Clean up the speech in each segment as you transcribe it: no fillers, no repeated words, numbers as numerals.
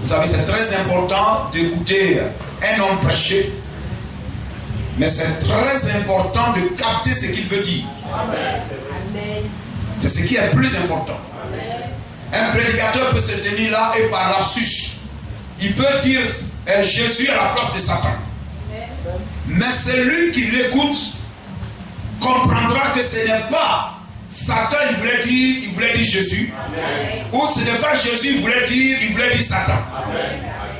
Vous savez, c'est très important d'écouter un homme prêcher, mais c'est très important de capter ce qu'il veut dire. C'est ce qui est le plus important. Un prédicateur peut se tenir là et par l'astuce, il peut dire Jésus à la place de Satan. Mais celui qui l'écoute comprendra que ce n'est pas Satan, il voulait dire Jésus. Ou ce n'est pas Jésus, il voulait dire Satan.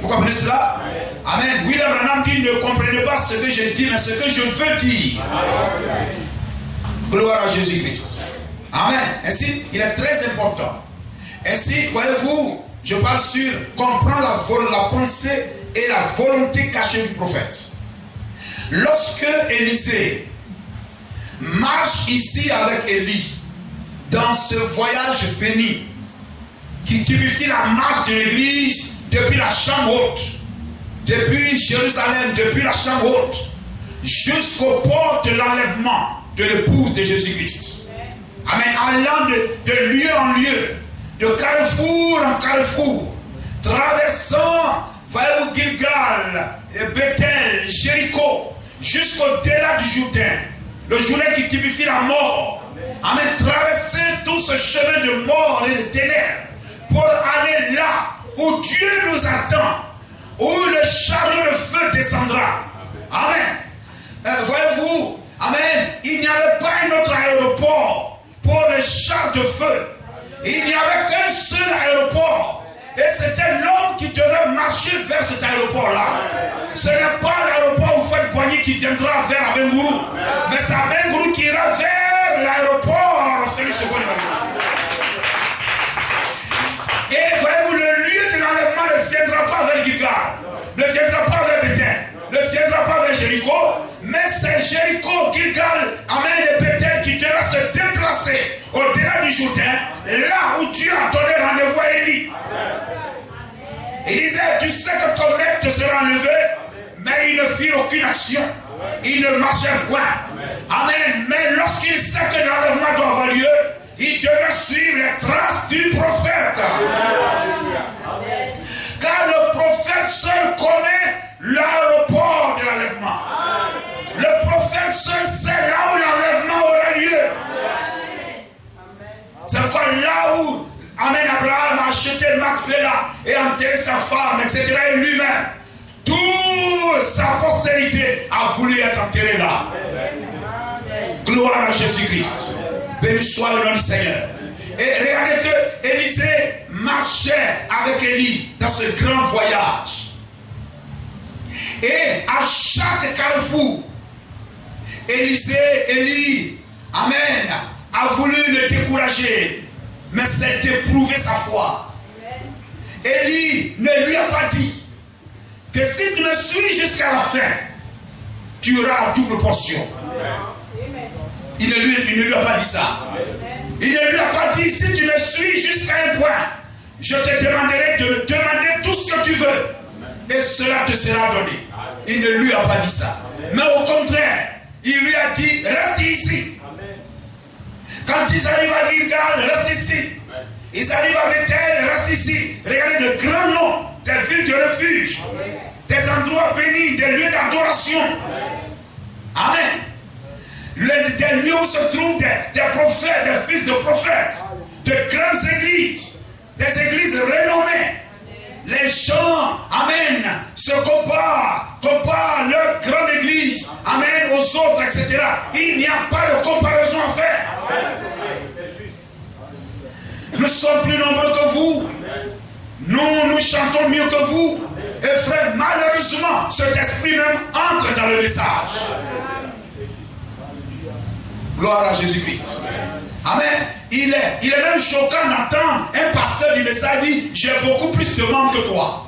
Vous comprenez cela? Amen. William Branham dit ne comprenez pas ce que je dis, mais ce que je veux dire. Gloire à Jésus-Christ. Amen. Ainsi, il est très important. Ainsi, voyez-vous, je parle sur comprendre la pensée et la volonté cachée du prophète. Lorsque Élisée marche ici avec Élie, dans ce voyage béni, qui typifie la marche de l'église depuis la chambre haute, depuis Jérusalem, depuis la chambre haute, jusqu'au port de l'enlèvement de l'épouse de Jésus-Christ. Amen. Allant de lieu en lieu, de carrefour en carrefour, traversant, voyez-vous, Gilgal, Bethel, Jéricho, jusqu'au-delà du Jourdain, le Jourdain qui typifie la mort. Amen. Traverser tout ce chemin de mort et de ténèbres pour aller là où Dieu nous attend, où le chariot de feu descendra. Amen. Voyez-vous, amen, il n'y avait pas un autre aéroport pour le char de feu. Il n'y avait qu'un seul aéroport. Et c'était l'homme qui devait marcher vers cet aéroport-là. Ce n'est pas l'aéroport où Fouette Poigny qui viendra vers Abengourou, mais c'est Abengourou qui ira vers l'aéroport Félix Houphouët. Et voyez-vous, le lieu de l'enlèvement ne viendra pas vers Gilgal, ne viendra pas vers Bethel, ne viendra pas vers Jéricho, mais c'est Jéricho, Gilgal, Amen et Bethel qui devra se déplacer au-delà du Jourdain, là où Dieu a donné rendez-vous à Élie. Il disait, tu sais que ton maître te sera enlevé, mais il ne fit aucune action. Il ne marchait point. Amen. Mais lorsqu'il sait que l'enlèvement doit avoir lieu, il devait suivre les traces du prophète. Car le prophète seul connaît l'aéroport de l'enlèvement. Le prophète seul sait là où l'enlèvement aura lieu. C'est quoi là où Amen, Abraham a acheté Macpéla et enterré sa femme, etc. Et lui-même, toute sa postérité a voulu être enterrée là. Gloire à Jésus-Christ. Béni soit le nom du Seigneur. Et regardez que Élisée marchait avec Élie dans ce grand voyage. Et à chaque carrefour, Élie, Amen, a voulu le décourager. Mais c'est d'éprouver sa foi. Élie ne lui a pas dit que si tu me suis jusqu'à la fin, tu auras double portion. Il ne lui a pas dit ça. Il ne lui a pas dit si tu me suis jusqu'à un point, je te demanderai de me demander tout ce que tu veux. Et cela te sera donné. Il ne lui a pas dit ça. Mais au contraire, il lui a dit reste ici. Quand ils arrivent à Gilgal, reste ici. Ils arrivent à Bethel, reste ici. Regardez le grand nom des villes de refuge, des endroits bénis, des lieux d'adoration. Amen. Des lieux où se trouvent des prophètes, des fils de prophètes, de grandes églises, des églises renommées. Les gens, amen, se comparent leur grande église, amen, aux autres, etc. Il n'y a pas de comparaison à faire. Nous sommes plus nombreux que vous. Nous chantons mieux que vous. Et frère, malheureusement, cet esprit même entre dans le message. Gloire à Jésus-Christ. Amen. Il est même choquant d'entendre un pasteur du message dire j'ai beaucoup plus de membres que toi.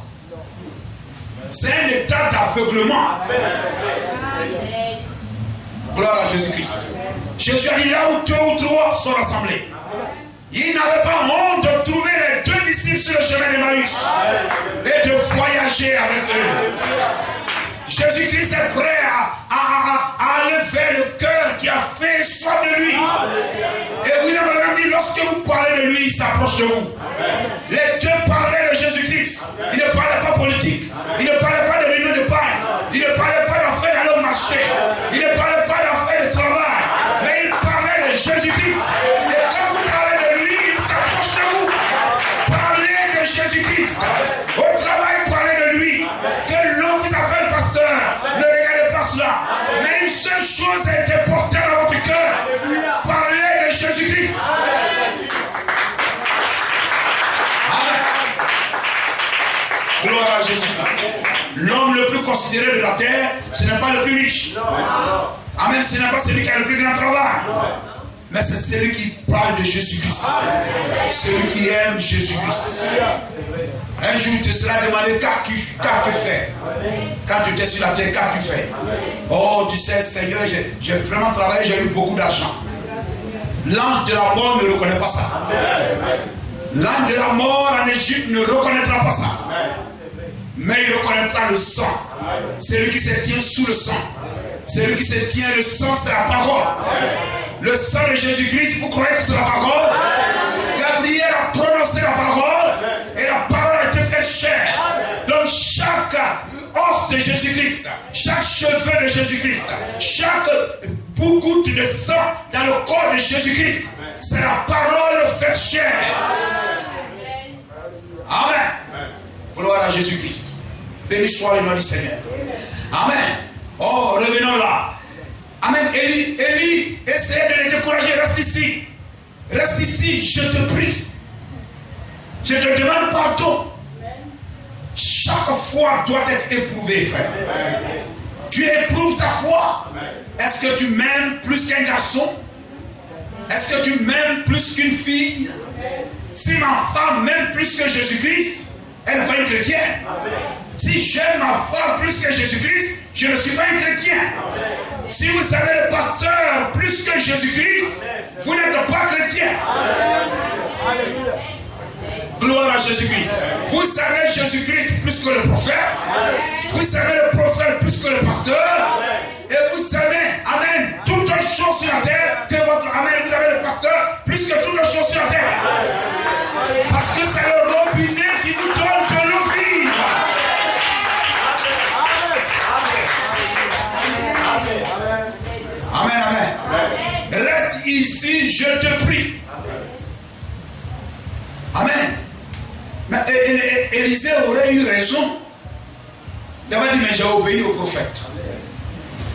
C'est un état d'aveuglement. Gloire à Jésus-Christ. Jésus a dit là où deux ou trois sont rassemblés. Il n'avait pas honte de trouver les deux disciples sur le chemin d'Emmaüs et de voyager avec eux. Jésus-Christ est prêt à aller vers le cœur qui a fait soif de lui. Et William Branham dit lorsque vous parlez de lui, il s'approche de vous. Les deux parlaient de Jésus-Christ. Jésus-Christ. Il ne parlait pas politique. Il ne parlait pas de réunion de paille. Il ne parlait pas d'affaires dans le marché. Il ne parlait pas d'affaires de travail. Mais il parlait de Jésus-Christ. Et quand vous parlez de lui, il s'approche de vous. Parlez de Jésus-Christ. Au travail, parlez de lui. Que l'homme qui s'appelle pasteur, ne regardez pas cela. Mais une seule chose est importante dans votre cœur. Parlez de Jésus-Christ. Gloire à Jésus-Christ. L'homme le plus considéré de la terre, ce n'est pas le plus riche. Amen. Ce n'est pas celui qui a le plus grand travail. Mais c'est celui qui parle de Jésus-Christ. Celui qui aime Jésus-Christ. Un jour, tu te seras demandé qu'as-tu fait. Quand tu étais sur la terre, qu'as-tu fait? Oh, tu sais, Seigneur, j'ai vraiment travaillé, j'ai eu beaucoup d'argent. L'ange de la mort ne reconnaît pas ça. L'ange de la mort en Égypte ne reconnaîtra pas ça. Mais il reconnaîtra le sang. Celui qui se tient sous le sang. Celui qui se tient, le sang, c'est la parole. Le sang de Jésus-Christ, vous croyez que c'est la parole? Gabriel a prononcé la parole et la parole a été faite chair. Donc chaque os de Jésus-Christ, chaque cheveu de Jésus-Christ, chaque goutte de sang dans le corps de Jésus-Christ, c'est la parole faite chair. Amen. Gloire à Jésus-Christ. Béni soit le nom du Seigneur. Amen. Oh, revenons là. Amen. Élie, essayez de les décourager. Reste ici. Reste ici, je te prie. Je te demande pardon. Chaque foi doit être éprouvée, frère. Tu éprouves ta foi. Est-ce que tu m'aimes plus qu'un garçon? Est-ce que tu m'aimes plus qu'une fille? Si ma femme m'aime plus que Jésus-Christ, elle n'est pas une chrétienne. Si j'aime ma femme plus que Jésus-Christ, je ne suis pas un chrétien. Si vous savez le pasteur plus que Jésus-Christ, vous n'êtes pas chrétien. Gloire à Jésus-Christ. Vous savez Jésus-Christ plus que le prophète. Vous savez le prophète plus que le pasteur. Et vous savez, amen, toutes les choses sur la terre, que votre amen, vous avez le pasteur plus que toutes les choses sur la terre. Parce que c'est le robinet qui nous donne de l'eau vive. Amen, amen. Reste ici, je te prie. Amen. Mais Élisée aurait eu raison d'avoir dit, mais j'ai obéi au prophète.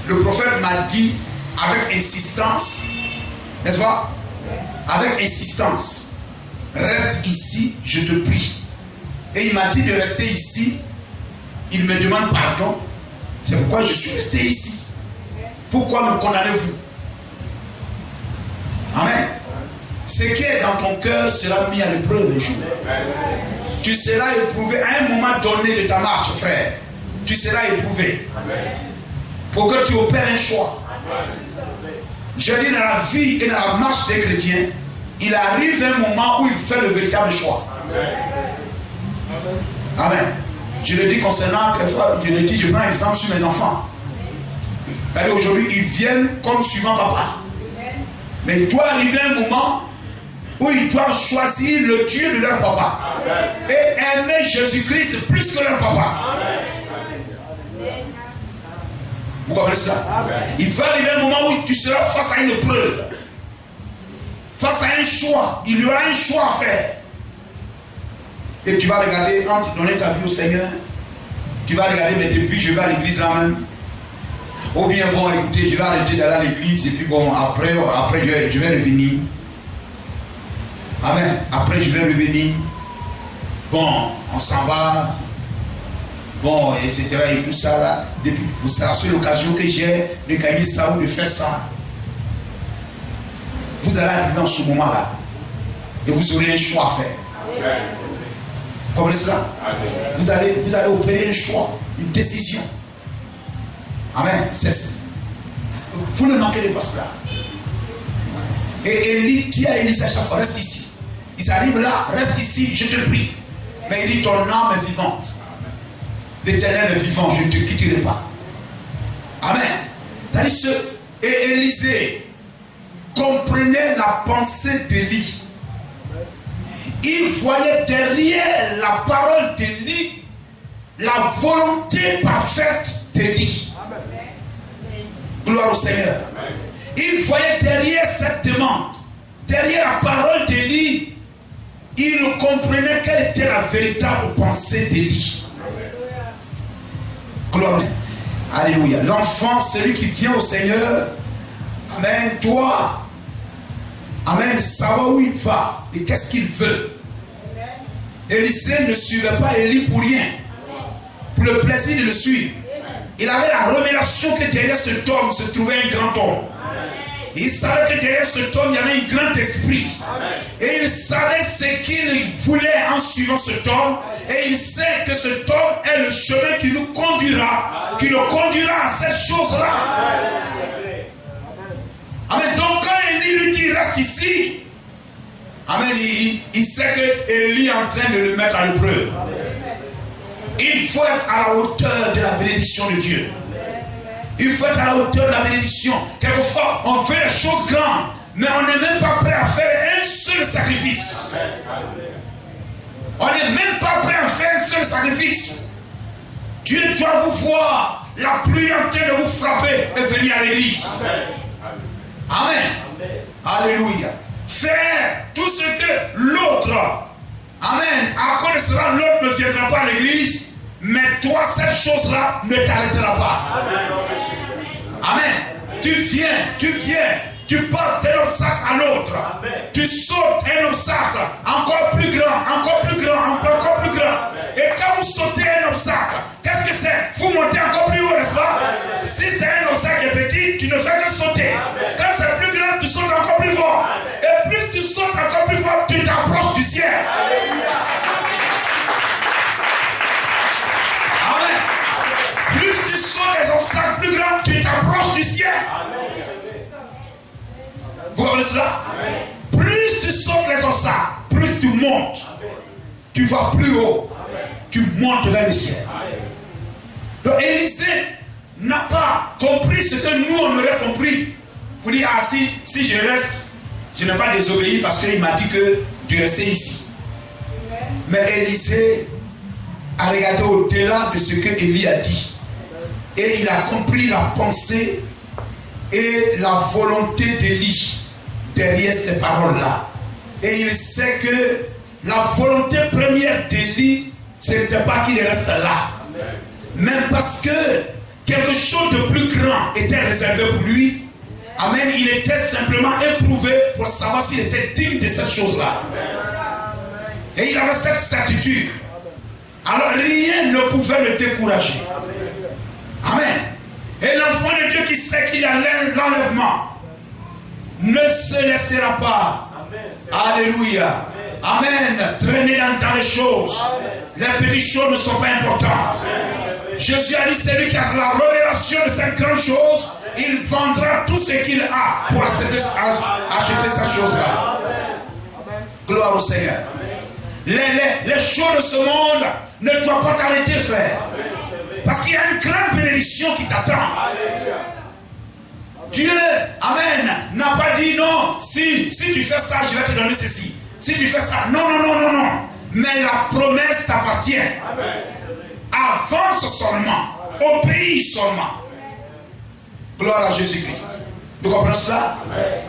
Le prophète m'a dit avec insistance, n'est-ce pas? Avec insistance, reste ici, je te prie. Et il m'a dit de rester ici. Il me demande pardon. C'est pourquoi je suis resté ici. Pourquoi me condamnez-vous? Amen. Ce qui est dans ton cœur sera mis à l'épreuve un jour. Tu seras éprouvé à un moment donné de ta marche, frère. Tu seras éprouvé. Pour que tu opères un choix. Je dis, dans la vie et dans la marche des chrétiens, il arrive un moment où il fait le véritable choix. Amen. Je le dis concernant, je le dis, je prends un exemple sur mes enfants. C'est-à-dire aujourd'hui, ils viennent comme suivant papa. Mais il doit arriver un moment où ils doivent choisir le Dieu de leur papa. Et aimer Jésus-Christ plus que leur papa. Vous comprenez ça? Il va arriver un moment où tu seras face à une épreuve. Face à un choix. Il y aura un choix à faire. Et tu vas regarder, quand tu donnes ta vie au Seigneur, tu vas regarder, mais depuis je vais à l'église là même. Ou bien bon, écoutez, je vais arrêter d'aller à l'église et puis bon, après je vais revenir. Amen. Après je vais revenir. Bon, on s'en va. Bon, etc. Et tout ça là. Depuis, c'est la seule occasion que j'ai de gagner ça ou de faire ça. Vous allez arriver dans ce moment-là. Et vous aurez un choix à faire. Vous comprenez cela? Vous allez opérer un choix, une décision. Amen. Vous ne manquez pas cela. Et Élie dit à Élisée à chaque fois, reste ici. Ils arrivent là, reste ici, je te prie. Mais il dit, ton âme est vivante. L'Éternel est vivant, je ne te quitterai pas. Amen. Et Élisée comprenait la pensée d'Élie. il voyait derrière la parole d'Élie la volonté parfaite d'Élie. Gloire au Seigneur. Il voyait derrière cette demande, derrière la parole d'Élie, il comprenait quelle était la véritable pensée d'Élie. Gloire. Alléluia. L'enfant, celui qui vient au Seigneur, amen, doit, amen, savoir où il va et qu'est-ce qu'il veut. Élisée ne suivait pas Élie pour rien, pour le plaisir de le suivre. Il avait la révélation que derrière cet homme se trouvait un grand homme. Il savait que derrière cet homme, il y avait un grand esprit. Et il savait ce qu'il voulait en suivant cet homme. Et il sait que cet homme est le chemin qui nous conduira, qui le conduira à cette chose-là. Amen. Donc quand Élie lui dit reste ici, amen, il sait que Élie est en train de le mettre à l'épreuve. Il faut être à la hauteur de la bénédiction de Dieu. Il faut être à la hauteur de la bénédiction. Quelquefois, on fait les choses grandes, mais on n'est même pas prêt à faire un seul sacrifice. On n'est même pas prêt à faire un seul sacrifice. Dieu doit vous voir la pluie en train de vous frapper et venir à l'église. Amen. Alléluia. Faire tout ce que l'autre, amen, à cause de cela, l'autre ne viendra pas à l'église, mais toi, cette chose-là ne t'arrêtera pas. Amen. Tu viens, tu passes d'un obstacle à l'autre. Tu sautes un obstacle encore plus grand, encore plus grand, encore plus grand. Et quand vous sautez un obstacle, qu'est-ce que c'est? Vous montez encore plus haut, n'est-ce pas? Si c'est un obstacle petit, tu ne fais que sauter. Quand c'est plus grand, tu sautes encore plus fort. Et plus tu sautes encore plus fort, tu t'approches du ciel. Amen. Plus tu sautes les obstacles plus grands, tu t'approches du ciel. Vous comprenez cela? Plus tu sautes les obstacles, plus tu montes. Tu vas plus haut. Tu montes vers le ciel. Donc Élisée n'a pas compris ce que nous on aurait compris. Pour dire, ah si je reste, je n'ai pas désobéi parce qu'il m'a dit que de rester ici. Mais Élisée a regardé au-delà de ce que Élie a dit. Et il a compris la pensée et la volonté d'Élie derrière ces paroles-là. Et il sait que la volonté première d'Élie, ce n'était pas qu'il reste là. Même parce que quelque chose de plus grand était réservé pour lui. Amen. Il était simplement éprouvé pour savoir s'il était digne de cette chose-là. Et il avait cette certitude. Alors rien ne pouvait le décourager. Amen. Et l'enfant de Dieu qui sait qu'il a l'enlèvement ne se laissera pas. Alléluia. Amen. Traîner dans les choses. Les petites choses ne sont pas importantes. Jésus a dit, celui qui a la révélation de cette grande chose, il vendra tout ce qu'il a pour acheter cette chose-là. Gloire au Seigneur. Les choses de ce monde ne doivent pas t'arrêter de faire. Parce qu'il y a une grande bénédiction qui t'attend. Dieu, amen, n'a pas dit non, si tu fais ça, je vais te donner ceci. Si tu fais ça, non. Mais la promesse t'appartient. Avance seulement, obéis seulement. Gloire à Jésus-Christ. Vous comprenez cela?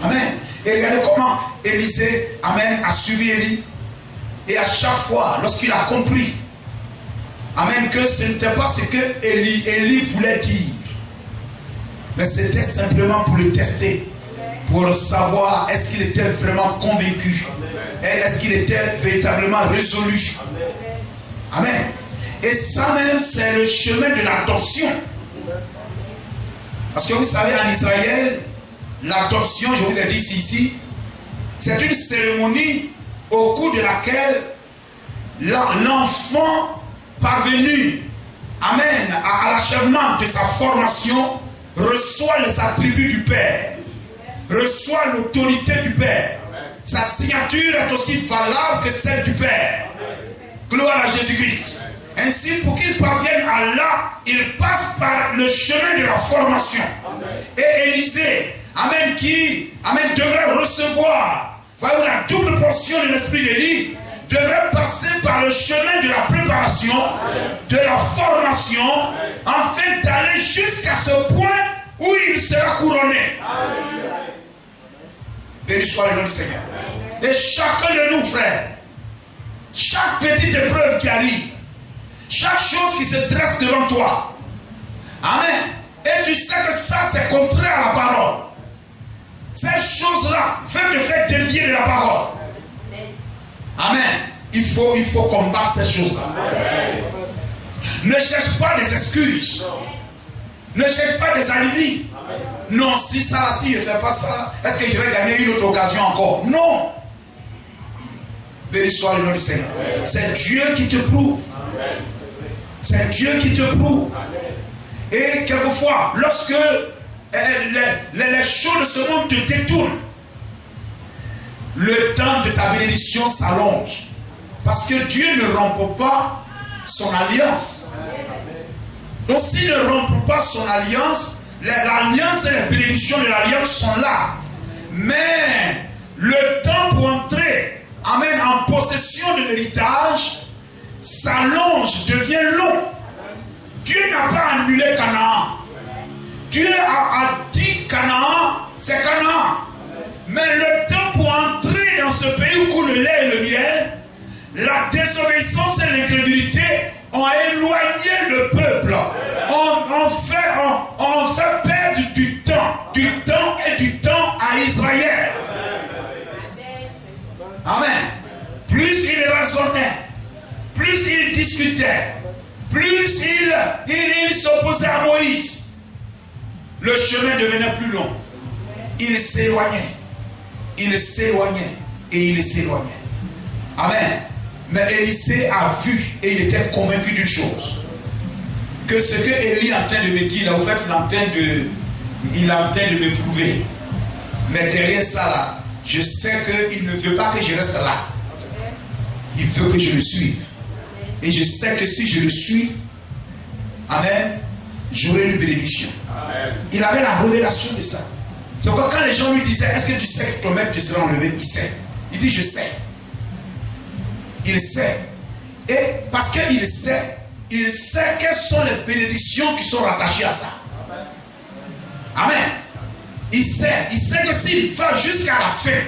Amen. Et regardez comment Élisée, amen, a suivi Élie. Et à chaque fois, lorsqu'il a compris, amen, que ce n'était pas ce que Élie voulait dire, mais c'était simplement pour le tester, pour savoir est-ce qu'il était vraiment convaincu, est-ce qu'il était véritablement résolu. Amen. Et ça même, c'est le chemin de l'adoption. Parce que vous savez, en Israël, l'adoption, je vous ai dit ici, c'est une cérémonie au cours de laquelle l'enfant parvenu, amen, à l'achèvement de sa formation, reçoit les attributs du Père, reçoit l'autorité du Père. Sa signature est aussi valable que celle du Père. Gloire à Jésus-Christ. Ainsi, pour qu'il parvienne à là, il passe par le chemin de la formation. Et Élisée, amen, qui, amen, devrait recevoir, voyez la double portion de l'esprit d'Élie, devait passer par le chemin de la préparation, de la formation, afin d'aller jusqu'à ce point où il sera couronné. Béni soit le nom du Seigneur. Et chacun de nous, frères, chaque petite épreuve qui arrive, chaque chose qui se dresse devant toi, amen, et tu sais que ça c'est contraire à la parole, cette chose-là veut te faire dévier de la parole. Amen. Il faut combattre ces choses-là. Ne cherche pas des excuses. Ne cherche pas des alibis. Non, si je ne fais pas ça, est-ce que je vais gagner une autre occasion encore? Non. Béni soit le nom du Seigneur. C'est Dieu qui te prouve. C'est Dieu qui te prouve. Et quelquefois, lorsque les choses de ce monde te détournent, le temps de ta bénédiction s'allonge. Parce que Dieu ne rompt pas son alliance. Donc s'il ne rompt pas son alliance, l'alliance et les bénédictions de l'alliance sont là. Mais le temps pour entrer, amen, en possession de l'héritage s'allonge, devient long. Dieu n'a pas annulé Canaan. Dieu a dit Canaan, c'est Canaan. Mais le temps pour entrer dans ce pays où coule le lait et le miel, la désobéissance et l'incrédulité ont éloigné le peuple. On fait perdre du temps et du temps à Israël. Amen. Plus il raisonnait, plus il discutait, plus il s'opposait à Moïse, le chemin devenait plus long. Il s'éloignait. Il s'éloignait et il s'éloignait. Amen. Mais Élisée a vu et il était convaincu d'une chose. Que ce que Élie est en train de me dire, là, en fait, il est en train de me prouver. Mais derrière ça, là, je sais qu'il ne veut pas que je reste là. Il veut que je le suive. Et je sais que si je le suis, amen, j'aurai une bénédiction. Il avait la révélation de ça. C'est pourquoi quand les gens lui disaient, est-ce que tu sais que ton maître te sera enlevé? Il sait. Il dit, je sais. Il sait. Et parce qu'il sait quelles sont les bénédictions qui sont rattachées à ça. Amen. Il sait que s'il va jusqu'à la fin,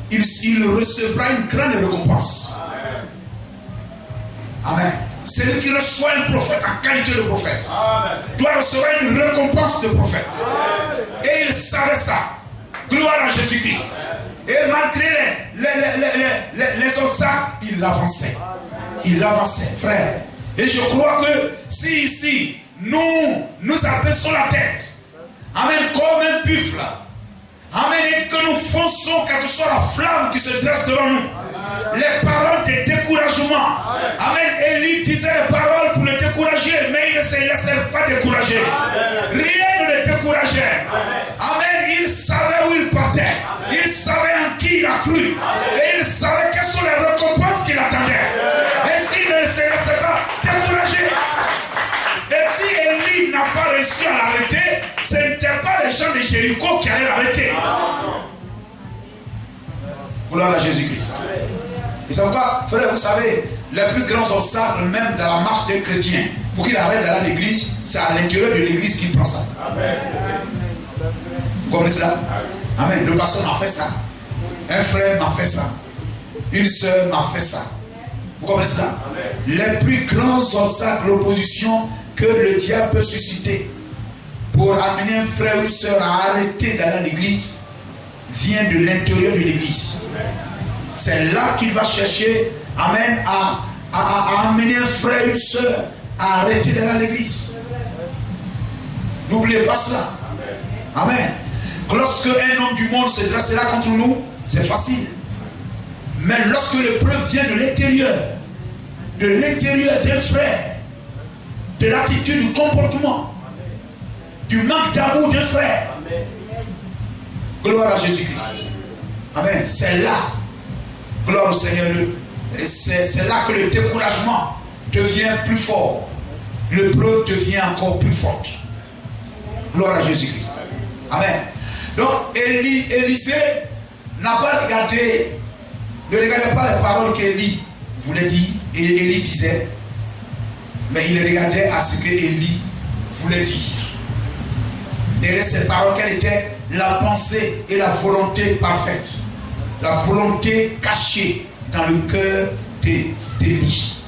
il recevra une grande récompense. Amen. Celui qui reçoit un prophète en qualité de prophète doit recevoir une récompense de prophète. Et il savait ça. Gloire à Jésus-Christ. Et malgré les obstacles, il avançait. Il avançait, frère. Et je crois que si ici, nous abaissons la tête, amen, comme un buffle, amen, et que nous fonçons, quelle que soit la flamme qui se dresse devant nous, les paroles de découragement, amen, Élie disait les paroles pour le décourager, mais il ne se laissait pas décourager. Rien ne le décourageait. Amen, il savait où il partait. Il savait en qui il a cru. Et il savait quelles sont les récompenses qu'il attendait. Est-ce qu'il ne se laissait pas décourager? Et si Élie n'a pas réussi à l'arrêter, ce n'était pas les gens de Jéricho qui allaient l'arrêter. Gloire à Jésus-Christ. Et c'est pourquoi, frère, vous savez, les plus grands obstacles, même dans la marche des chrétiens, pour qu'il arrête d'aller à l'église, c'est à l'intérieur de l'église qu'il prend ça. Vous comprenez cela? Amen. Le pasteur m'a fait ça. Un frère m'a fait ça. Une sœur m'a fait ça. Vous comprenez cela? Les plus grands obstacles, l'opposition que le diable peut susciter pour amener un frère ou une sœur à arrêter d'aller à l'église vient de l'intérieur de l'église. C'est là qu'il va chercher, amen, à amener un frère ou une sœur à arrêter d'aller à l'église. N'oubliez pas cela. Amen. Lorsque un homme du monde se dressera contre nous, c'est facile. Mais lorsque l'épreuve vient de l'intérieur d'un frère, de l'attitude, du comportement, du manque d'amour d'un frère, gloire à Jésus-Christ. Amen. C'est là, gloire au Seigneur, c'est là que le découragement devient plus fort. L'épreuve devient encore plus forte. Gloire à 20. Donc Élisée n'a pas regardé ne regardait pas les paroles qu'Élie voulait dire, et Élie disait, mais il regardait à ce que Élie voulait dire. Derrière ces paroles, quelle était la pensée et la volonté parfaite, la volonté cachée dans le cœur d'Élie.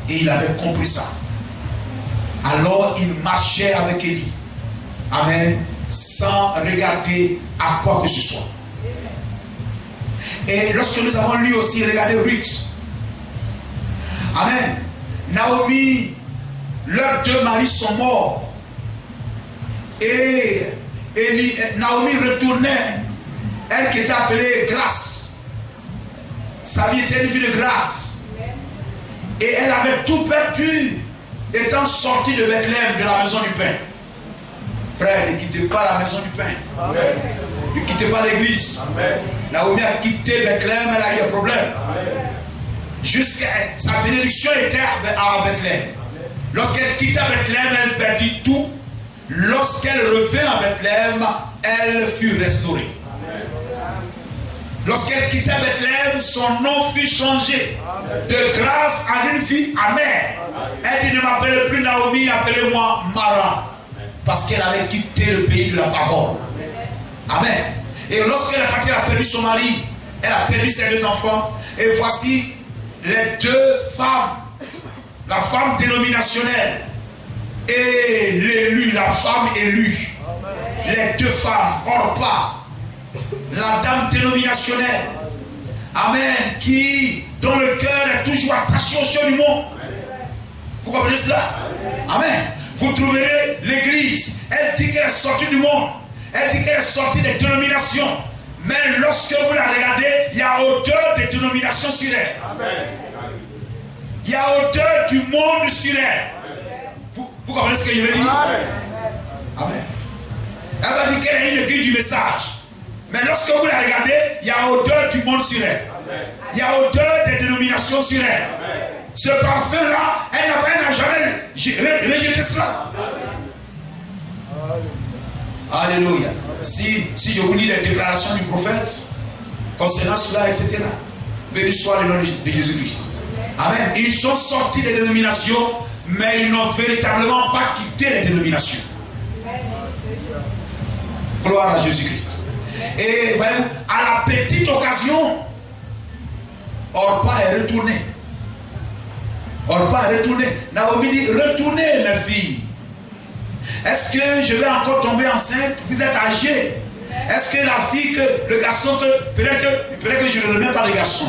Et il avait compris ça. Alors il marchait avec Élie. Amen. Sans regarder à quoi que ce soit. Et lorsque nous avons lu aussi, regardez Ruth. Amen. Naomi, leurs deux maris sont morts. Et Naomi retournait. Elle qui était appelée grâce. Sa vie était une vie de grâce. Et elle avait tout perdu, étant sortie de Bethléem, de la maison du pain. Frère, ne quittez pas la maison du pain. Amen. Ne quittez pas l'église. Naomi a quitté Bethléem, elle a eu un problème. Jusqu'à sa bénédiction était à Bethléem. Lorsqu'elle quitta Bethléem, elle perdit tout. Lorsqu'elle revint à Bethléem, elle fut restaurée. Lorsqu'elle quittait Bethléem, son nom fut changé de grâce à une vie amère. Elle dit, ne m'appelez plus Naomi, appelez-moi Mara. Parce qu'elle avait quitté le pays de la parole. Amen. Et lorsqu'elle est partie, elle a perdu son mari, elle a perdu ses deux enfants. Et voici les deux femmes, la femme dénominationnelle et l'élu, la femme élue. Les deux femmes, Orpa, la dame dénominationnelle. Amen. Dont le cœur est toujours attaché aux choses du monde. Vous comprenez cela? Amen. Vous trouverez l'église. Elle dit qu'elle est sortie du monde. Elle dit qu'elle est sortie des dénominations. Mais lorsque vous la regardez, il y a auteur des dénominations sur elle. Amen. Il y a auteur du monde sur elle. Vous comprenez ce que je veux dire? Amen. Amen. Elle va dire qu'elle est une église du message. Mais lorsque vous la regardez, il y a auteur du monde sur elle. Il y a auteur des dénominations sur elle. Ce parfum-là, elle n'a jamais rejeté cela. Alléluia. Si je vous lis les déclarations du prophète concernant cela, etc. Béni soit le nom de Jésus-Christ. Amen. Ils sont sortis des dénominations, mais ils n'ont véritablement pas quitté les dénominations. Gloire à Jésus-Christ. Et à la petite occasion, Orpa est retourné. Orpa est retourné. Naomi dit, retournez mes filles. Est-ce que je vais encore tomber enceinte? Vous êtes âgés. Est-ce que la fille, que le garçon, peut-être que je ne remets pas le garçon.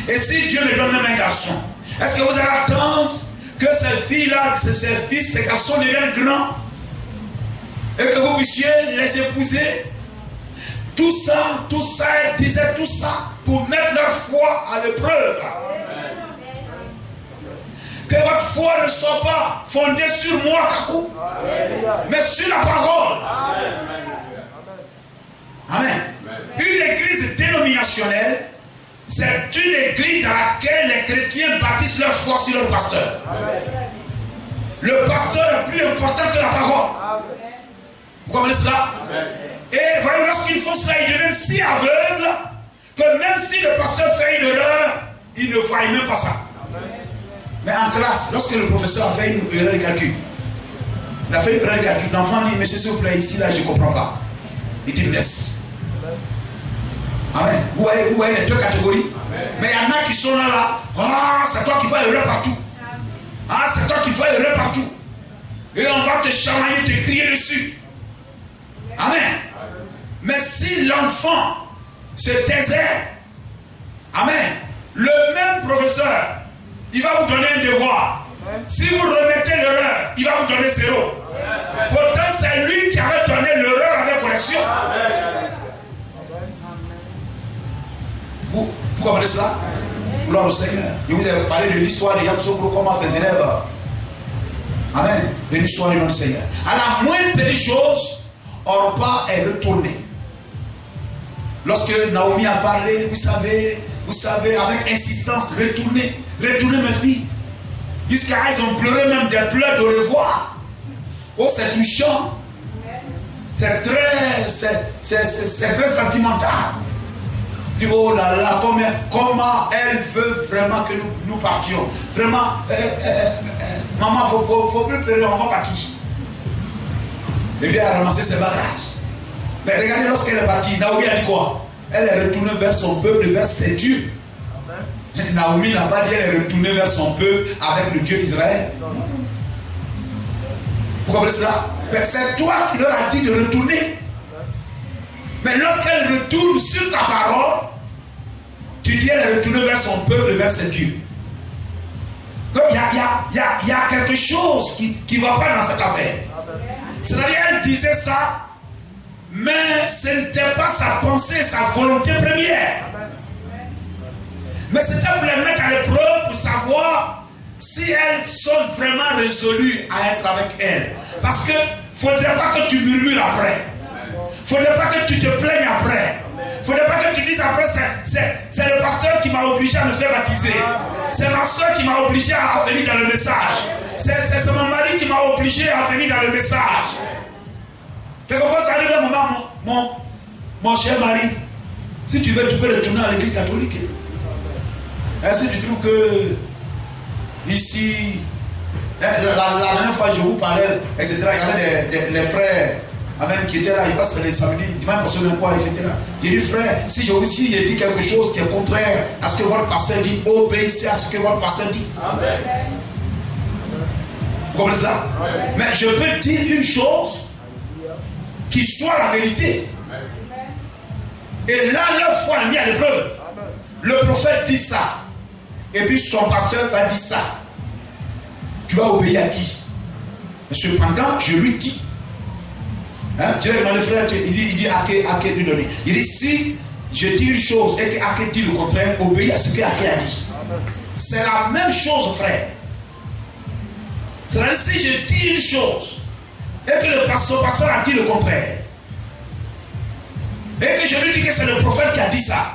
Et si Dieu me donne même un garçon, est-ce que vous allez attendre que ces filles-là, ces fils, ces garçons deviennent grands et que vous puissiez les épouser? Tout ça, elle disait tout ça pour mettre leur foi à l'épreuve. Que votre foi ne soit pas fondée sur moi, Kakou, mais sur la parole. Amen. Une église dénominationnelle, c'est une église dans laquelle les chrétiens bâtissent leur foi sur leur pasteur. Le pasteur est plus important que la parole. Vous comprenez cela? Et voilà, lorsqu'ils font ça, ils deviennent si aveugles que même si le pasteur fait une erreur, ils ne voient même pas ça. Mais en classe, lorsque le professeur a fait une erreur de calcul, il a fait une erreur de calcul, l'enfant dit, monsieur s'il vous plaît, ici là je ne comprends pas. Il dit, laisse. Amen. Vous voyez les deux catégories? Amen. Mais il y en a qui sont là, c'est toi qui vois l'erreur partout. C'est toi qui vois l'erreur partout. Et on va te chamailler, te crier dessus. Amen. Mais si l'enfant se taisait, amen, le même professeur, il va vous donner un devoir. Si vous remettez l'erreur, il va vous donner 0. Pourtant, c'est lui qui avait donné l'erreur avec correction. Vous comprenez ça? Gloire au Seigneur. Je vous ai parlé de l'histoire de Yamsokro, comment ses élèves. Amen. De l'histoire du nom du Seigneur. À la moindre petite chose, Orpa est retourné. Lorsque Naomi a parlé, vous savez, avec insistance, retournez mes filles. Jusqu'à ils ont pleuré même des pleurs de revoir. Oh, c'est touchant. C'est très sentimental. Tu dis, oh là là, comment elle veut vraiment que nous partions. Vraiment, maman, faut plus pleurer, on va partir. Et puis elle a ramassé ses bagages. Mais regardez, lorsqu'elle est partie, Naomi a dit quoi? Elle est retournée vers son peuple, vers ses dieux. Naomi n'a pas dit elle est retournée vers son peuple avec le Dieu d'Israël. Vous comprenez cela? Mais c'est toi qui leur as dit de retourner. Mais lorsqu'elle retourne sur ta parole, tu dis elle est retournée vers son peuple, vers ses dieux. Donc il y a quelque chose qui ne va pas dans cette affaire. C'est-à-dire elle disait ça, mais ce n'était pas sa pensée, sa volonté première. Mais c'était pour les mettre à l'épreuve pour savoir si elles sont vraiment résolues à être avec elle. Parce que il ne faudrait pas que tu murmures après. Il ne faudrait pas que tu te plaignes après. Il ne faudrait pas que tu dises après, c'est le pasteur qui m'a obligé à me faire baptiser. C'est ma soeur qui m'a obligé à venir dans le message. C'est mon mari qui m'a obligé à venir dans le message. Quelquefois, ça arrive à un moment, mon cher mari, si tu veux, tu peux retourner à l'église catholique. Est-ce que tu trouves que ici, la dernière fois je vous parlais, etc., il y avait les frères amen, qui étaient là, ils passent les samedis, dimanche, parce que quoi, etc. J'ai dit, frère, si j'ai dit quelque chose qui est contraire à ce que votre pasteur dit, obéissez à ce que votre pasteur dit. Amen. Vous comprenez ça? Amen. Mais je peux dire une chose qui soit la vérité. Amen. Et là, leur foi est mise à l'épreuve. Le prophète dit ça. Et puis son pasteur va dire ça. Tu vas obéir à qui? Cependant, je lui dis. Tu vois, le frère, il dit à qui lui donner. Il dit, si je dis une chose et qu'à qui dit le contraire, obéis à ce qu'à qui a dit. C'est la même chose, frère. C'est-à-dire, si je dis une chose et que le pasteur a dit le contraire, et que je lui dis que c'est le prophète qui a dit ça,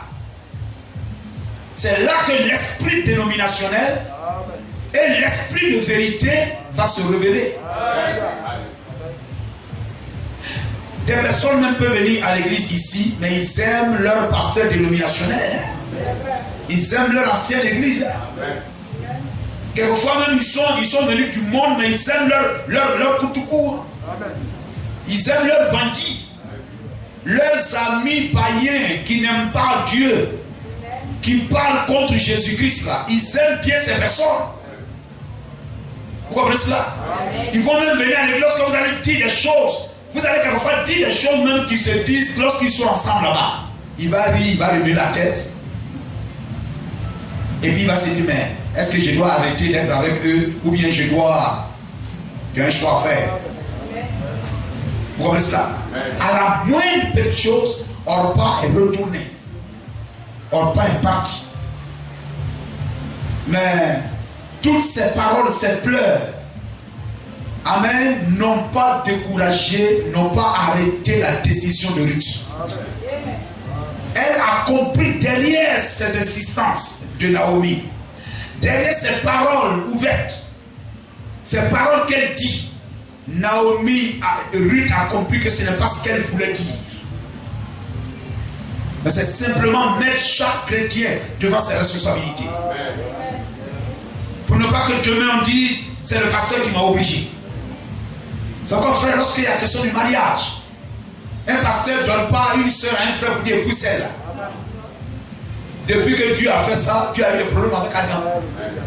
c'est là que l'esprit dénominationnel et l'esprit de vérité va se révéler. Des personnes même peuvent venir à l'église ici, mais ils aiment leur pasteur dénominationnel. Ils aiment leur ancienne église. Quelquefois même ils sont venus du monde, mais ils aiment leur coutoucourt. Ils aiment leurs bandits. Leurs amis païens qui n'aiment pas Dieu, qui parlent contre Jésus-Christ là, ils aiment bien ces personnes. Vous comprenez cela? Ils vont même venir à l'église lorsque vous allez dire des choses. Vous allez quelquefois dire des choses même qui se disent lorsqu'ils sont ensemble là-bas. Il va rire, il va lever la tête. Et puis il va se dire, mais est-ce que je dois arrêter d'être avec eux ou bien j'ai un choix à faire? Vous comprenez ça? À la moindre petite chose, Orpa est retourné. Orpa est parti. Mais toutes ces paroles, ces pleurs, amen, n'ont pas découragé, n'ont pas arrêté la décision de Ruth. Elle a compris derrière ces insistances de Naomi, derrière ces paroles ouvertes, ces paroles qu'elle dit, Ruth a compris que ce n'est pas ce qu'elle voulait dire. Mais c'est simplement mettre chaque chrétien devant ses responsabilités. Pour ne pas que demain on dise, c'est le pasteur qui m'a obligé. C'est encore frère, lorsqu'il y a question du mariage, un pasteur ne donne pas une soeur à un frère pour dire écoute celle-là. Depuis que Dieu a fait ça, tu as eu des problèmes avec Adam.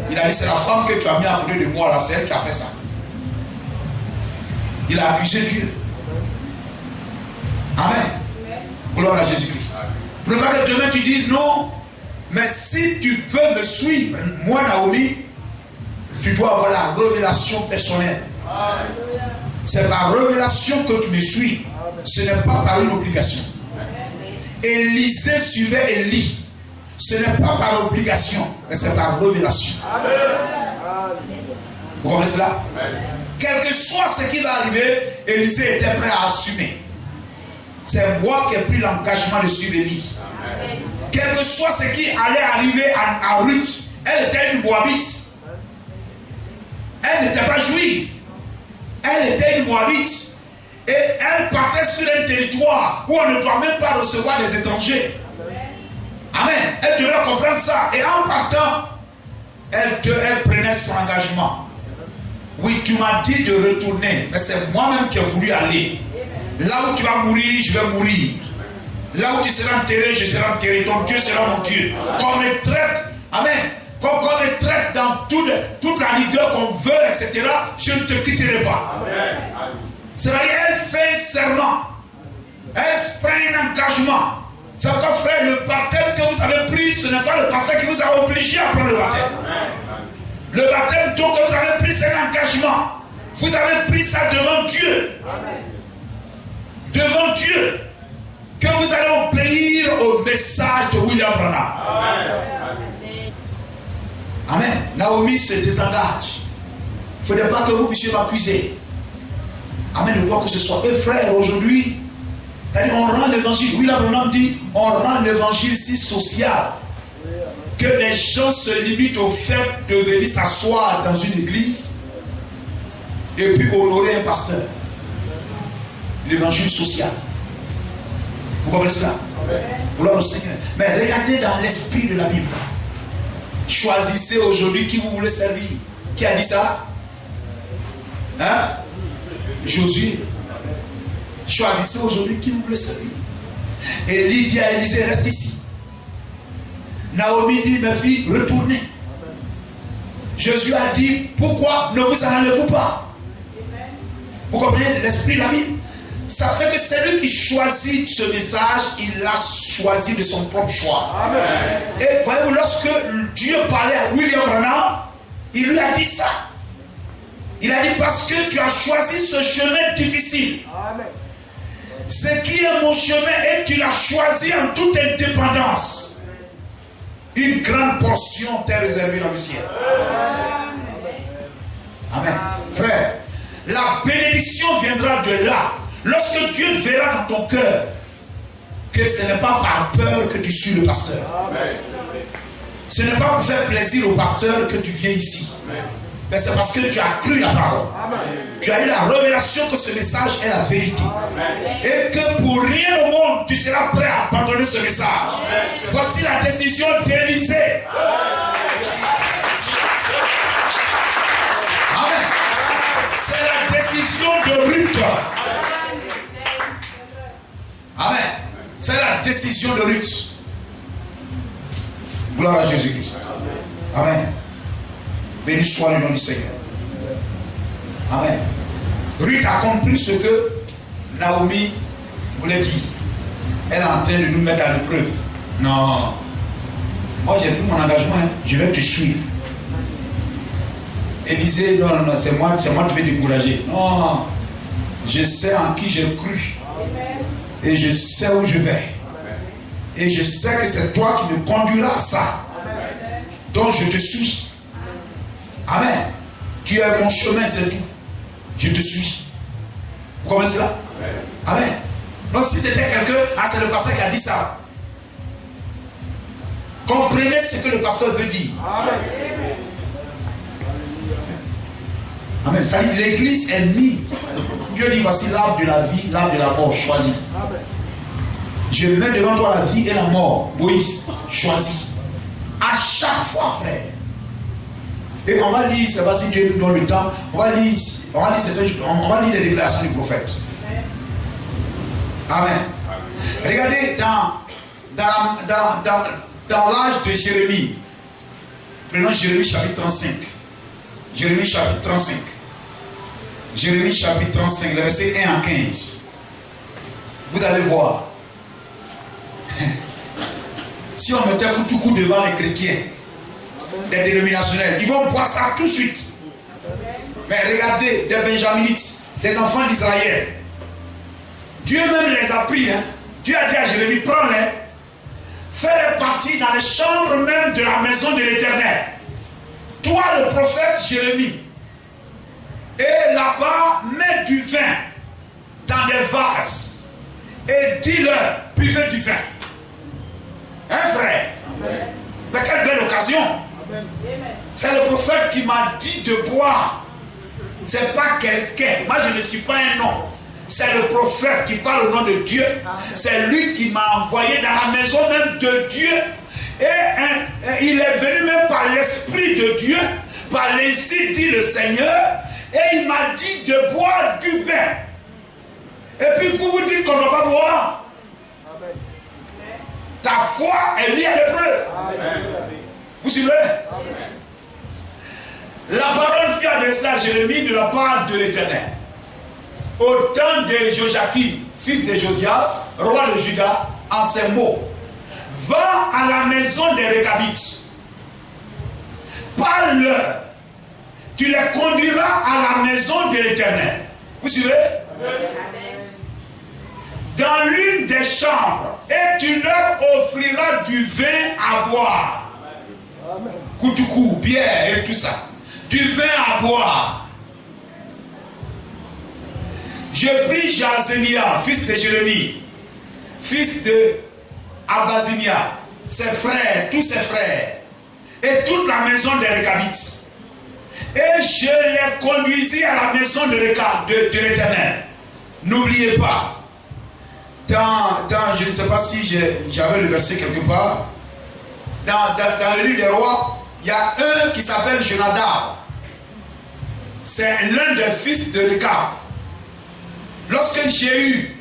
Il a dit c'est la femme que tu as mis à côté de moi, là, c'est elle qui a fait ça. Il a accusé Dieu. Amen. Gloire à Jésus-Christ. Pour ne pas que demain tu dises non, mais si tu veux me suivre, moi Naomi, tu dois avoir la révélation personnelle. C'est par révélation que tu me suis. Ce n'est pas par une obligation. Élisée suivait Élie. Ce n'est pas par obligation, mais c'est par révélation. Vous comprenez cela? Quel que soit ce qui va arriver, Élisée était prêt à assumer. C'est moi qui ai pris l'engagement de suivre Élie. Quel que soit ce qui allait arriver à Ruth, elle était une Moabite. Elle n'était pas juive. Elle était une Moabite. Et elle partait sur un territoire où on ne doit même pas recevoir des étrangers. Elle devrait comprendre ça. Et en partant, elle prenait son engagement. Oui, tu m'as dit de retourner, mais c'est moi-même qui ai voulu aller. Là où tu vas mourir, je vais mourir. Là où tu seras enterré, je serai enterré. Ton Dieu sera mon Dieu. Qu'on me traite, amen, qu'on me traite dans toute la rigueur qu'on veut, etc., je ne te quitterai pas. C'est-à-dire, elle fait un serment. Elle prend un engagement. C'est pourquoi, frère, le baptême que vous avez pris, ce n'est pas le pasteur qui vous a obligé à prendre le baptême. Le baptême que vous avez pris, c'est un engagement. Vous avez pris ça devant Dieu. Devant Dieu. Que vous allez obéir au message de William Branham. Amen. Naomi se désengage. Il ne faudrait pas que vous puissiez m'accuser. Amen. De quoi que ce soit. Et frère, aujourd'hui, on rend l'évangile. William Branham dit, on rend l'évangile si social que les gens se limitent au fait de venir s'asseoir dans une église et puis honorer un pasteur. L'évangile social. Vous comprenez ça? Gloire au Seigneur. Mais regardez dans l'esprit de la Bible. Choisissez aujourd'hui qui vous voulez servir. Qui a dit ça? Hein? Josué. Choisissez aujourd'hui qui vous voulez servir. Et Lydia et Élisée restent ici. Naomi dit, mes filles, retournez. Jésus a dit, pourquoi ne vous en allez-vous pas? Vous comprenez l'esprit de la Bible? Ça fait que celui qui choisit ce message, il l'a choisi de son propre choix. Amen. Et voyez-vous, lorsque Dieu parlait à William Branham, il lui a dit ça. Il a dit, parce que tu as choisi ce chemin difficile. Amen. Ce qui est mon chemin et tu l'as choisi en toute indépendance. Une grande portion t'est réservée dans le ciel. Amen. Frère, la bénédiction viendra de là. Lorsque Dieu verra dans ton cœur que ce n'est pas par peur que tu suis le pasteur. Amen. Ce n'est pas pour faire plaisir au pasteur que tu viens ici. Amen. Mais c'est parce que tu as cru la parole. Amen. Tu as eu la révélation que ce message est la vérité. Amen. Et que pour rien au monde, tu seras prêt à abandonner ce message. Amen. Voici la décision d'Élisée. Amen. C'est la décision de Ruth. Amen. C'est la décision de Ruth. Gloire à Jésus-Christ. Amen. Béni soit le nom du Seigneur. Amen. Ruth a compris ce que Naomi voulait dire. Elle est en train de nous mettre à l'épreuve. Non. Moi j'ai pris mon engagement. Je vais te suivre. Élisée, non, c'est moi qui vais décourager. Non. Je sais en qui j'ai cru. Et je sais où je vais. Et je sais que c'est toi qui me conduiras à ça. Donc je te suis. Amen. Tu es mon chemin, c'est tout. Je te suis. Vous comprenez cela? Amen. Donc si c'était quelqu'un, c'est le pasteur qui a dit ça. Comprenez ce que le pasteur veut dire. Amen. Ça dit, l'église est mise. Dieu dit, voici l'arbre de la vie, l'arbre de la mort, choisi. Je mets devant toi la vie et la mort. Moïse, choisi. À chaque fois, frère. Et on va lire, c'est pas si Dieu nous donne le temps, on va lire les déclarations du prophète. Amen. Regardez dans l'âge de Jérémie. Prenons Jérémie chapitre 35. Jérémie chapitre 35. Jérémie chapitre 35, le verset 1 à 15. Vous allez voir. Si on mettait tout coup devant les chrétiens, les dénominationnels, ils vont voir ça tout de suite. Mais regardez, des benjaminites, des enfants d'Israël. Dieu même les a pris. Dieu a dit à Jérémie, prends-les, fais-les partir dans les chambres même de la maison de l'Éternel. Toi, le prophète Jérémie, et là-bas, mets du vin dans des vases et dis-leur, buvez du vin. Hein, frère? Amen. Mais quelle belle occasion! Amen. C'est le prophète qui m'a dit de boire. C'est pas quelqu'un. Moi, je ne suis pas un nom. C'est le prophète qui parle au nom de Dieu. Amen. C'est lui qui m'a envoyé dans la maison même de Dieu. Et il est venu même par l'Esprit de Dieu, par l'ainsi dit le Seigneur, et il m'a dit de boire du vin. Et puis vous dites qu'on ne doit pas boire. Amen. Ta foi est mise à l'épreuve. Vous suivez? Amen. La parole qui a adressée à Jérémie de la part de l'Éternel. Au temps de Joachim, fils de Josias, roi de Juda, en ces mots: va à la maison des Récabites, parle-leur, tu les conduiras à la maison de l'Éternel. Vous suivez? Amen. Dans l'une des chambres, et tu leur offriras du vin à boire. Amen. Koutoukou, bière et tout ça. Du vin à boire. Je pris Jaazania, fils de Jérémie, fils de Abazinia, ses frères, tous ses frères, et toute la maison des Récabites. Et je les conduisis à la maison de l'Éternel. N'oubliez pas, je ne sais pas si j'avais le verset quelque part, dans le livre des rois, il y a un qui s'appelle Jonadab. C'est l'un des fils de Récab. Lorsque Jéhu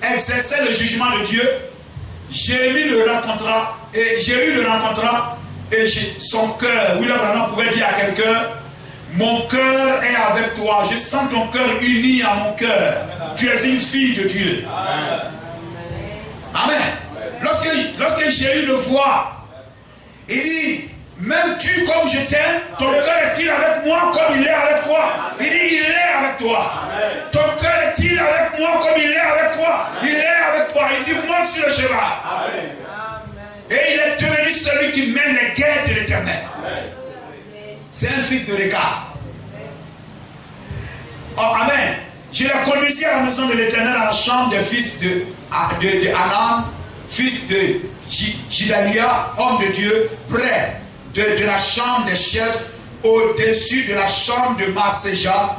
exerçait le jugement de Dieu, Jéhu le rencontra, et son cœur, William Branham pouvait dire à quelqu'un: mon cœur est avec toi, je sens ton cœur uni à mon cœur. Tu es une fille de Dieu. Amen. Lorsque Jéhu le voit, il dit: m'aimes-tu comme je t'aime? Ton cœur est-il avec moi comme il est avec toi? Il dit: il est avec toi. Ton cœur est-il avec moi comme il est avec toi? Il est avec toi. Il dit: monte sur le cheval. Et il est devenu celui qui mène les guerres de l'Éternel. C'est un fils de Récab. Oh, amen. Je l'ai conduit à la maison de l'Éternel, à la chambre des fils de Anan, fils de Jidalia, homme de Dieu, près de la chambre des chefs, au-dessus de la chambre de Marséja,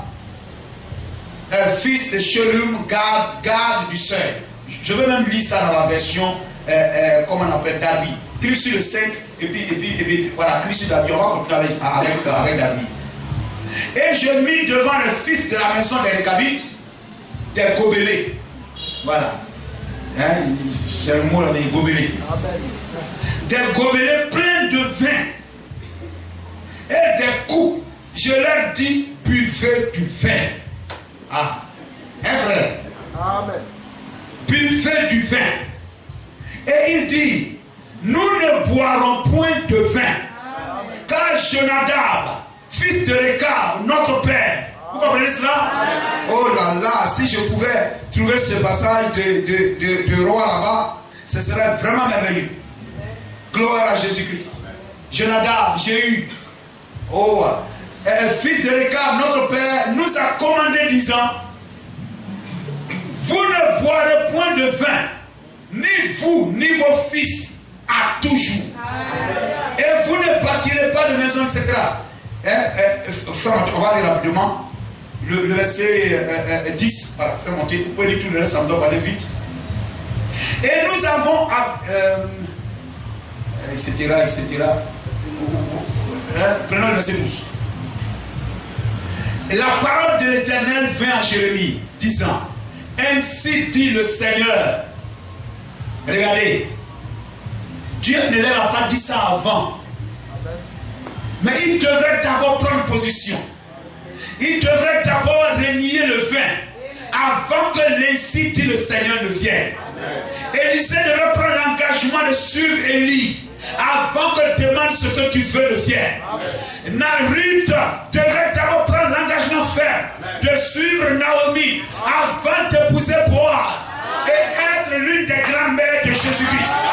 fils de Shelum, garde du seuil. Je veux même lire ça dans la version, comment on appelle, Darby. Clique sur le 5, et puis voilà, clique sur Darby. On va continuer avec Darby. Et je mis devant le fils de la maison des Récabites des gobelets. Voilà. Hein? C'est le mot là, des gobelets. Des gobelets pleins de vin. Et des coups. Je leur dis: buvez du vin. Ah, un vrai. Amen. Buvez du vin. Et il dit: nous ne boirons point de vin. Amen. Car Jonadab, fils de Récab, notre père. Vous comprenez cela? Oh là là, si je pouvais trouver ce passage de roi là-bas, ce serait vraiment merveilleux. Gloire à Jésus-Christ. Jonadab, Jéhu, fils de Récab, notre père, nous a commandé disant: vous ne boirez point de vin, ni vous, ni vos fils, à toujours. Et vous ne partirez pas de maison, etc. On va lire rapidement le verset 10. Voilà, fais monter. Vous pouvez lire tout le reste, ça me doit aller vite. Et nous avons, etc. Prenons le verset 12. Et la parole de l'Éternel vint à Jérémie, disant: ainsi dit le Seigneur. Regardez, Dieu ne leur a pas dit ça avant. Mais il devrait d'abord prendre position. Il devrait d'abord renier le vin avant que l'ainsi dit le Seigneur ne vienne. Élisée devait prendre l'engagement de suivre Élie avant que demande ce que tu veux le vienne. Ruth devrait d'abord prendre l'engagement ferme de suivre Naomi avant d'épouser Boaz et être l'une des grands-mères de Jésus-Christ.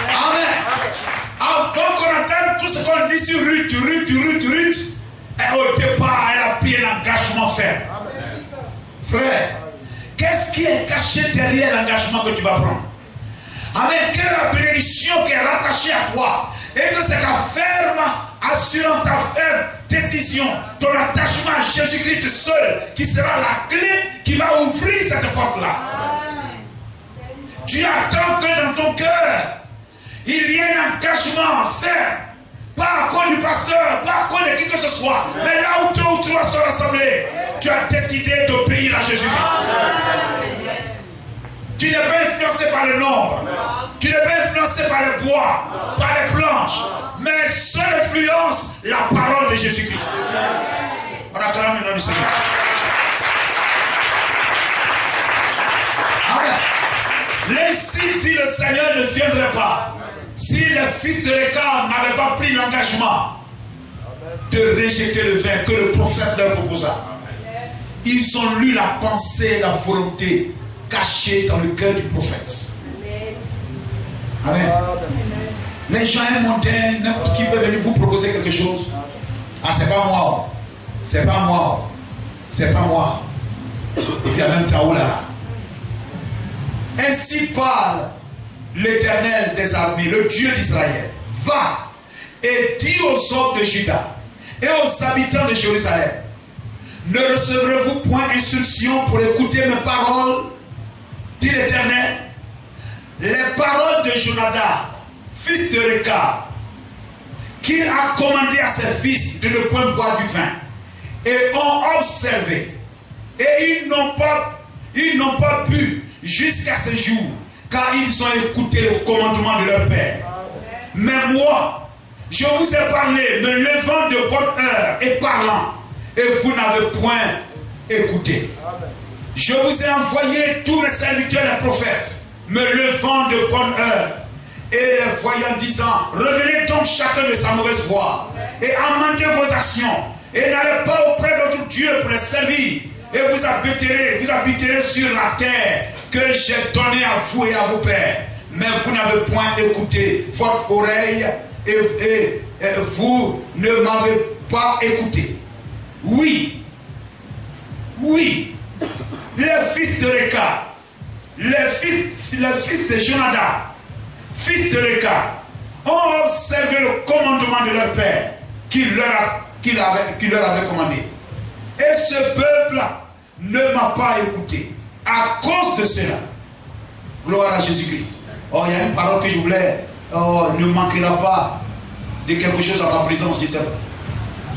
Amen. Avant qu'on entende tout ce qu'on dit sur Ruth, et au départ, elle a pris l'engagement ferme. Frère, qu'est-ce qui est caché derrière l'engagement que tu vas prendre? Amen. Quelle est la bénédiction qui est rattachée à toi? Et que c'est ta ferme assurance, ta ferme décision, ton attachement à Jésus-Christ seul qui sera la clé qui va ouvrir cette porte-là. Tu attends que dans ton cœur, il y ait un engagement ferme. Pas à cause du pasteur, pas à cause de qui que ce soit. Mais là où 2 ou 3 sont rassemblés, tu as décidé d'obéir à Jésus-Christ. Tu n'es pas influencé par le nombre. Tu n'es pas influencé par le bois, par les planches. Mais seule influence, la parole de Jésus-Christ. On acclame le nom du Seigneur. Amen. L'ainsi dit le Seigneur ne viendrait pas si les fils de Récab n'avaient pas pris l'engagement de rejeter le vin que le prophète leur proposa. Ils ont lu la pensée, la volonté cachée dans le cœur du prophète. Amen. Les gens montaient, n'importe qui peut venir vous proposer quelque chose. Ah, c'est pas moi. C'est pas moi. C'est pas moi. Il y a même Taoula là. Ainsi parle l'Éternel des armées, le Dieu d'Israël. Va et dis aux hommes de Juda et aux habitants de Jérusalem: ne recevrez-vous point instruction pour écouter mes paroles, dit l'Éternel? Les paroles de Jonadab, fils de Récab, qu'il a commandé à ses fils de ne point boire du vin, et ont observé, et ils n'ont pas pu jusqu'à ce jour, car ils ont écouté le commandement de leur père. Mais moi, je vous ai parlé, me levant de bonne heure et parlant, et vous n'avez point écouté. Je vous ai envoyé tous mes serviteurs les prophètes, me levant de bonne heure et les voyant disant: revenez donc chacun de sa mauvaise voie et amendez vos actions et n'allez pas auprès de notre Dieu pour les servir, et vous habiterez sur la terre que j'ai donnée à vous et à vos pères. Mais vous n'avez point écouté votre oreille et vous ne m'avez pas écouté. Oui, les fils de Récab, les fils de Jonadab, fils de Récab, ont observé le commandement de leur père qui leur avait commandé. Et ce peuple ne m'a pas écouté. À cause de cela, gloire à Jésus-Christ. Oh, il y a une parole que je voulais. Oh, ne manquera pas de quelque chose à ma présence, je sais.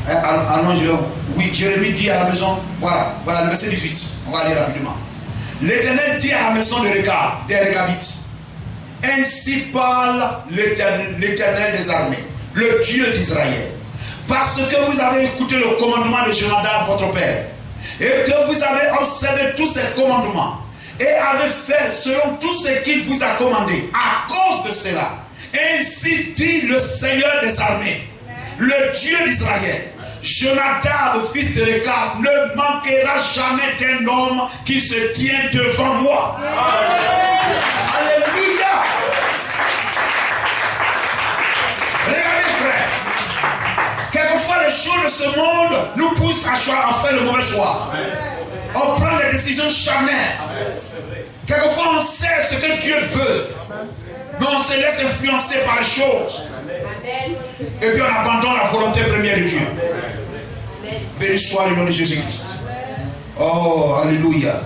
Allons, oui, Jérémie dit à la maison, voilà, le verset 18, on va lire rapidement. L'Éternel dit à la maison de Récab, des Récabites: ainsi parle l'Éternel des armées, le Dieu d'Israël, parce que vous avez écouté le commandement de Jonadab, votre père, et que vous avez observé tous ses commandements, et avez fait selon tout ce qu'il vous a commandé. À cause de cela, ainsi dit le Seigneur des armées, le Dieu d'Israël: Jonadab, fils de Récab, ne manquera jamais d'un homme qui se tient devant moi. Alléluia. Regardez, frère. Quelquefois, les choses de ce monde nous poussent à faire le mauvais choix. On prend des décisions charnelles. Quelquefois, on sait ce que Dieu veut, mais on se laisse influencer par les choses. Et puis on abandonne la volonté première de Dieu. Béni soit le nom de Jésus-Christ. Oh, alléluia.